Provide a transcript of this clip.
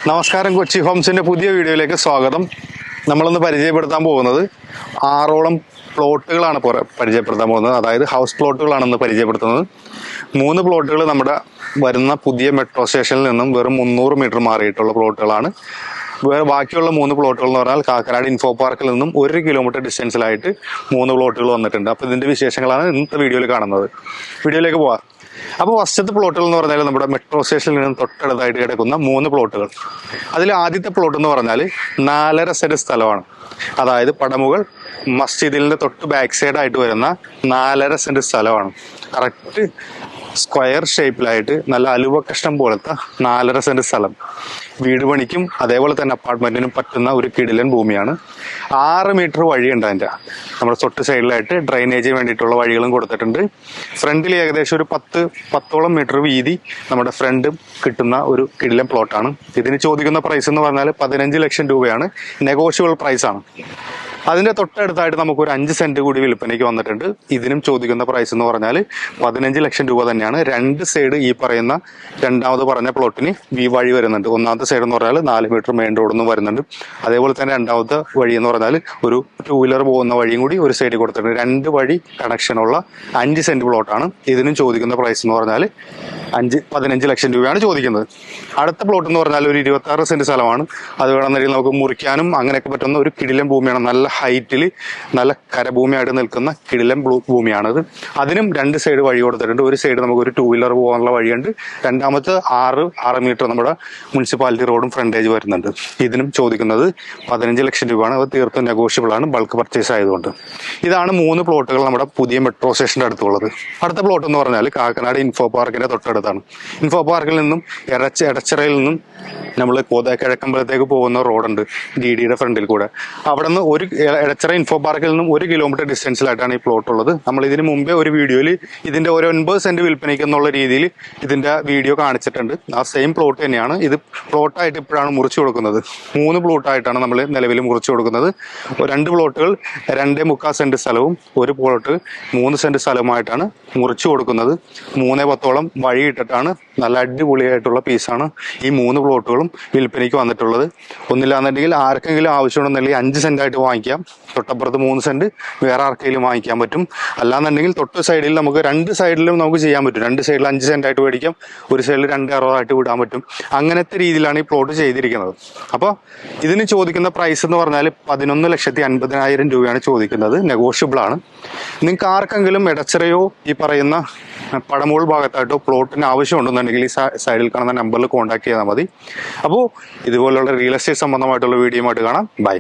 നമസ്കാരം, കൊച്ചി ഹോംസിന്റെ പുതിയ വീഡിയോയിലേക്ക് സ്വാഗതം. നമ്മളൊന്ന് പരിചയപ്പെടുത്താൻ പോകുന്നത് 6ഓളം പ്ലോട്ടുകളാണ് പരിചയപ്പെടുത്താൻ പോകുന്നത്. അതായത് ഹൗസ് പ്ലോട്ടുകളാണെന്ന് പരിചയപ്പെടുത്തുന്നത്. 3 പ്ലോട്ടുകൾ നമ്മുടെ വരുന്ന പുതിയ മെട്രോ സ്റ്റേഷനിൽ നിന്നും വെറും 300 മീറ്റർ മാറിയിട്ടുള്ള പ്ലോട്ടുകളാണ്. ബാക്കിയുള്ള 3 പ്ലോട്ടുകൾ എന്ന് പറഞ്ഞാൽ കാക്കനാട് ഇൻഫോ പാർക്കിൽ നിന്നും 1 കിലോമീറ്റർ ഡിസ്റ്റൻസിലായിട്ട് 3 പ്ലോട്ടുകൾ വന്നിട്ടുണ്ട്. അപ്പോൾ ഇതിന്റെ വിശേഷങ്ങളാണ് ഇന്നത്തെ വീഡിയോയിൽ കാണുന്നത്. വീഡിയോയിലേക്ക് പോവാം. അപ്പോൾ ഫസ്റ്റത്തെ പ്ലോട്ടുകൾ എന്ന് പറഞ്ഞാൽ നമ്മുടെ മെട്രോ സ്റ്റേഷനിൽ നിന്നും തൊട്ടടുത്തായിട്ട് കിടക്കുന്ന 3 പ്ലോട്ടുകൾ. അതിൽ ആദ്യത്തെ പ്ലോട്ട് എന്ന് പറഞ്ഞാൽ 4.5 സെന്റ് സ്ഥലമാണ്. അതായത് പടമുകൾ മസ്ജിദിന്റെ തൊട്ട് ബാക്ക് സൈഡ് ആയിട്ട് വരുന്ന 4.5 സെന്റ് സ്ഥലമാണ്. കറക്റ്റ് സ്ക്വയർ ഷേപ്പിലായിട്ട് നല്ല അലുവ കഷ്ണം പോലത്തെ 4.5 സെന്റ് സ്ഥലം. വീട് പണിക്കും അതേപോലെ തന്നെ അപ്പാർട്ട്മെന്റിനും പറ്റുന്ന ഒരു കിടിലൻ ഭൂമിയാണ്. 6 മീറ്റർ വഴിയുണ്ട് അതിൻ്റെ. നമ്മുടെ തൊട്ട് സൈഡിലായിട്ട് ഡ്രൈനേജിന് വേണ്ടിയിട്ടുള്ള വഴികളും കൊടുത്തിട്ടുണ്ട്. ഫ്രണ്ടിൽ ഏകദേശം ഒരു 10ഓളം മീറ്റർ വീതി നമ്മുടെ ഫ്രണ്ട് കിട്ടുന്ന ഒരു കിടിലൻ പ്ലോട്ടാണ്. ഇതിന് ചോദിക്കുന്ന പ്രൈസ് എന്ന് പറഞ്ഞാൽ 15 ലക്ഷം രൂപയാണ്. നെഗോഷ്യബിൾ പ്രൈസ് ആണ്. അതിന്റെ തൊട്ടടുത്തായിട്ട് നമുക്കൊരു 5 സെന്റ് കൂടി വിൽപ്പനയ്ക്ക് വന്നിട്ടുണ്ട്. ഇതിനും ചോദിക്കുന്ന പ്രൈസ് എന്ന് പറഞ്ഞാൽ 15 ലക്ഷം രൂപ തന്നെയാണ്. 2 സൈഡ് ഈ പറയുന്ന രണ്ടാമത് പറഞ്ഞ പ്ലോട്ടിന് വഴി വരുന്നുണ്ട്. ഒന്നാമത്തെ സൈഡ് എന്ന് പറഞ്ഞാൽ 4 മീറ്റർ മെയിൻ റോഡൊന്നും വരുന്നുണ്ട്. അതേപോലെ തന്നെ രണ്ടാമത്തെ വഴി എന്ന് പറഞ്ഞാൽ ഒരു 2 വീലർ പോകുന്ന വഴിയും കൂടി ഒരു സൈഡിൽ കൊടുത്തിട്ടുണ്ട്. 2 വഴി കണക്ഷനുള്ള 5 സെന്റ് പ്ലോട്ടാണ്. ഇതിനും ചോദിക്കുന്ന പ്രൈസ് എന്ന് പറഞ്ഞാൽ 15 ലക്ഷം രൂപയാണ് ചോദിക്കുന്നത്. അടുത്ത പ്ലോട്ട് എന്ന് പറഞ്ഞാൽ ഒരു 26 സെന്റ് സ്ഥലമാണ്. അത് വേണമെന്നുണ്ടെങ്കിൽ നമുക്ക് മുറിക്കാനും അങ്ങനെയൊക്കെ പറ്റുന്ന ഒരു കിടിലൻ ഭൂമിയാണ്. നല്ല ഹൈറ്റിൽ നല്ല കരഭൂമിയായിട്ട് നിൽക്കുന്ന കിടിലൻ ഭൂമിയാണത്. അതിനും 2 സൈഡ് വഴി കൊടുത്തിട്ടുണ്ട്. ഒരു സൈഡ് നമുക്ക് ഒരു 2 വീലർ പോകാനുള്ള വഴിയുണ്ട്. രണ്ടാമത്തെ 6 മീറ്റർ നമ്മുടെ മുനിസിപ്പാലിറ്റി റോഡും ഫ്രണ്ടേജ് വരുന്നുണ്ട്. ഇതിനും ചോദിക്കുന്നത് 15 ലക്ഷം രൂപയാണ്. അത് തീർത്തും നെഗോഷ്യബിൾ ആണ്, ബൾക്ക് പർച്ചേസ് ആയതുകൊണ്ട്. ഇതാണ് 3 പ്ലോട്ടുകൾ നമ്മുടെ പുതിയ മെട്രോ സ്റ്റേഷന്റെ അടുത്തുള്ളത്. അടുത്ത പ്ലോട്ട് എന്ന് പറഞ്ഞാൽ കാക്കനാട് ഇൻഫോ പാർക്കിന്റെ തൊട്ടടുത്താണ്. ഇൻഫോ പാർക്കിൽ നിന്നും എടച്ചിറയിൽ നിന്നും നമ്മൾ കിഴക്കമ്പലത്തേക്ക് പോകുന്ന റോഡുണ്ട് DDയുടെ ഫ്രണ്ടിൽ കൂടെ. അവിടെ നിന്ന് എടച്ചിറ ഇൻഫോ പാർക്കിൽ നിന്നും 1 കിലോമീറ്റർ ഡിസ്റ്റൻസിലായിട്ടാണ് ഈ പ്ലോട്ട് ഉള്ളത്. നമ്മൾ ഇതിന് മുമ്പേ ഒരു വീഡിയോയിൽ ഇതിന്റെ ഒരു 9 സെന്റ് വിൽപ്പനയ്ക്ക് എന്നുള്ള രീതിയിൽ ഇതിന്റെ വീഡിയോ കാണിച്ചിട്ടുണ്ട്. ആ സെയിം പ്ലോട്ട് തന്നെയാണ്. ഇത് പ്ലോട്ടായിട്ട് ഇപ്പോഴാണ് മുറിച്ചു കൊടുക്കുന്നത്. 3 പ്ലോട്ടായിട്ടാണ് നമ്മൾ നിലവിൽ മുറിച്ചു കൊടുക്കുന്നത്. 2 പ്ലോട്ടുകൾ 2.25 സെന്റ് സ്ഥലവും 1 പ്ലോട്ട് 3 സെന്റ് സ്ഥലവുമായിട്ടാണ് മുറിച്ചു കൊടുക്കുന്നത്. 3-10ഓളം വഴി ഇട്ടിട്ടാണ്. നല്ല അടിപൊളിയായിട്ടുള്ള പീസാണ് ഈ 3 പ്ലോട്ടുകളും വിൽപ്പനയ്ക്ക് വന്നിട്ടുള്ളത്. ഒന്നില്ലാന്നുണ്ടെങ്കിൽ ആർക്കെങ്കിലും ആവശ്യമുണ്ടെന്നുണ്ടെങ്കിൽ 5 സെന്റ് ആയിട്ട് വാങ്ങിക്കാം. തൊട്ടപ്പുറത്ത് 3 സെന്റ് വേറെ ആർക്കെങ്കിലും വാങ്ങിക്കാൻ പറ്റും. അല്ലാന്നുണ്ടെങ്കിൽ തൊട്ട് സൈഡിൽ നമുക്ക് 2 സൈഡിലും നമുക്ക് ചെയ്യാൻ പറ്റും. 2 സൈഡിൽ 5 സെന്റ് ആയിട്ട് മേടിക്കാം. ഒരു സൈഡിൽ 2.60 ആയിട്ട് വിടാൻ പറ്റും. അങ്ങനത്തെ രീതിയിലാണ് ഈ പ്ലോട്ട് ചെയ്തിരിക്കുന്നത്. അപ്പോൾ ഇതിന് ചോദിക്കുന്ന പ്രൈസ് എന്ന് പറഞ്ഞാൽ 11,50,000 രൂപയാണ് ചോദിക്കുന്നത്. നെഗോഷ്യബിൾ ആണ്. നിങ്ങൾക്ക് ആർക്കെങ്കിലും എടച്ചിറയോ ഈ പറയുന്ന പടമുകൾ ഭാഗത്തായിട്ടോ പ്ലോട്ടിന് ആവശ്യമുണ്ടെന്നുണ്ടെങ്കിൽ ഈ സൈഡിൽ കാണുന്ന നമ്പറിൽ കോൺടാക്ട് ചെയ്താൽ മതി. അപ്പോൾ ഇതുപോലുള്ള റിയൽ എസ്റ്റേറ്റ് സംബന്ധമായിട്ടുള്ള വീഡിയോ ആയിട്ട് കാണാം. ബൈ.